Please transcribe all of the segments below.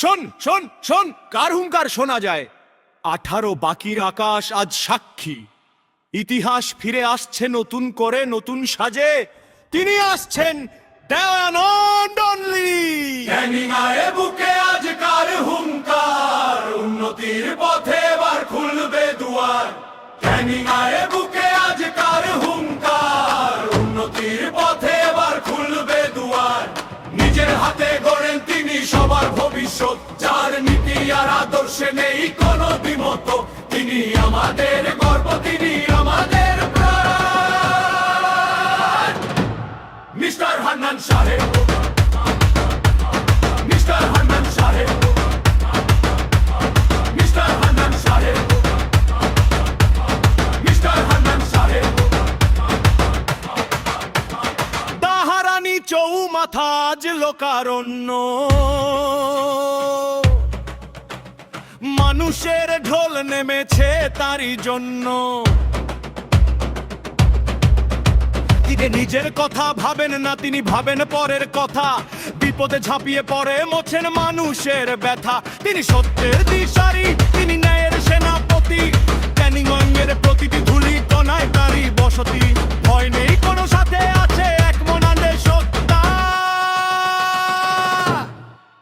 শোন শোন শোন, কার হুঙ্কার শোনা যায়? 18 বাকির আকাশ আজ সাক্ষী। ইতিহাস ফিরে আসছে নতুন করে, নতুন সাজে। তিনি আসছেন দয়ানন্দ অনলি। ক্যানিংয়ে বুকে আজ কার হুঙ্কার, উন্নতির পথে এবার খুলবে দুয়ার। ক্যানিংয়ে বুকে আজ কার হুঙ্কার, উন্নতির পথে এবার খুলবে দুয়ার। নিজের হাতে গড়েন তিনি সবার ভবিষ্যৎ, যার নীতি আর আদর্শে নেই কোনো দ্বিমত। তিনি আমাদের গর্ব, তিনি আমাদের প্রাণ। মিস্টার হান্নান সাহেব, মিস্টার হান্নান সাহেব, মিস্টার হান্নান সাহেব, মিস্টার হান্নান সাহেব। তাহারানি চৌমাথা আজ লোকারণ্য, মানুষের ঢোল নেমেছে তারই জন্য। তিনি নিজের কথা ভাবেন না, তিনি ভাবেন পরের কথা। বিপদে ঝাঁপিয়ে পড়ে মোছেন মানুষের ব্যথা। তিনি সত্যের দিশারি, তিনি ন্যায়ের সেনাপতি। ক্যানিংয়ের প্রতিটি ধুলি কণায় তারই বসতি। ভয় নেই কোনো, সাথে আছে এক মনানে সত্তা।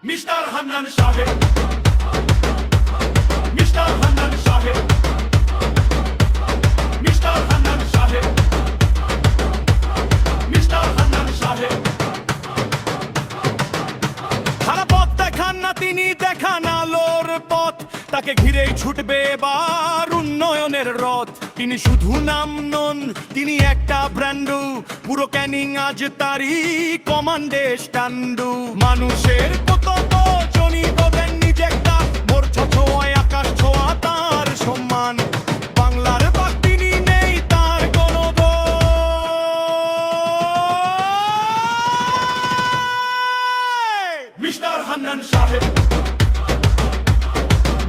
মিস্টার হান্নান সাহেব, মিস্টার হান্নান সাহেব, মিস্টার হান্নান সাহেব, মিস্টার হান্নান সাহেব। খারাপ পথ দেখান না তিনি, দেখান আলোর পথ। তাকে ঘিরেই ছুটবে এবার উন্নয়নের রথ। তিনি শুধু নাম নন, তিনি একটা ব্র্যান্ডু। পুরো ক্যানিং আজ তারই কমান্ডে স্ট্যান্ডু। মানুষের কত জনিত দেন নিজেরটা, ভোর ছোঁয়ায় আকাশ ছোঁয়া তার সম্মান। বাংলার বাক তিনি, নেই তার কোনো দোষ। মিস্টার হান্নান সাহেব,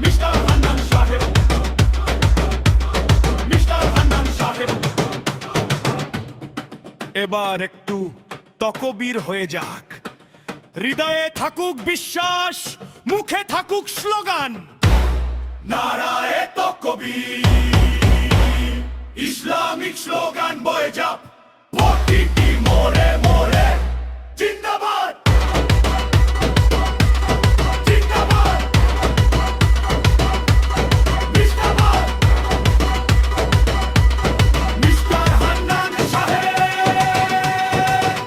মিস্টার হান্নান সাহেব, মিস্টার হান্নান সাহেব। এবার একটু তকবীর হয়ে যাক। হৃদয়ে থাকুক বিশ্বাস, মুখে থাকুক স্লোগান। নারায়ে তাকবীর, ইসলামিক স্লোগান বয়ে যাক প্রতিটি মোড়ে মোড়ে। জিন্দাবাদ, জিন্দাবাদ, জিন্দাবাদ। মিস্টার হান্নান সাহেব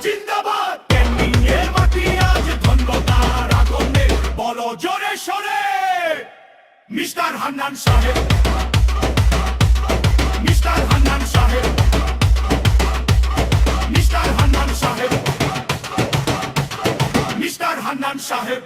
জিন্দাবাদ। ক্যানিংয়ের মাটি আজ ধন্যতার আগুনে, বলো জোরে সরে মিস্টার হান্নান সাহেব, মিস্টার হান্নান সাহেব, মিস্টার হান্নান সাহেব, মিস্টার হান্নান সাহেব।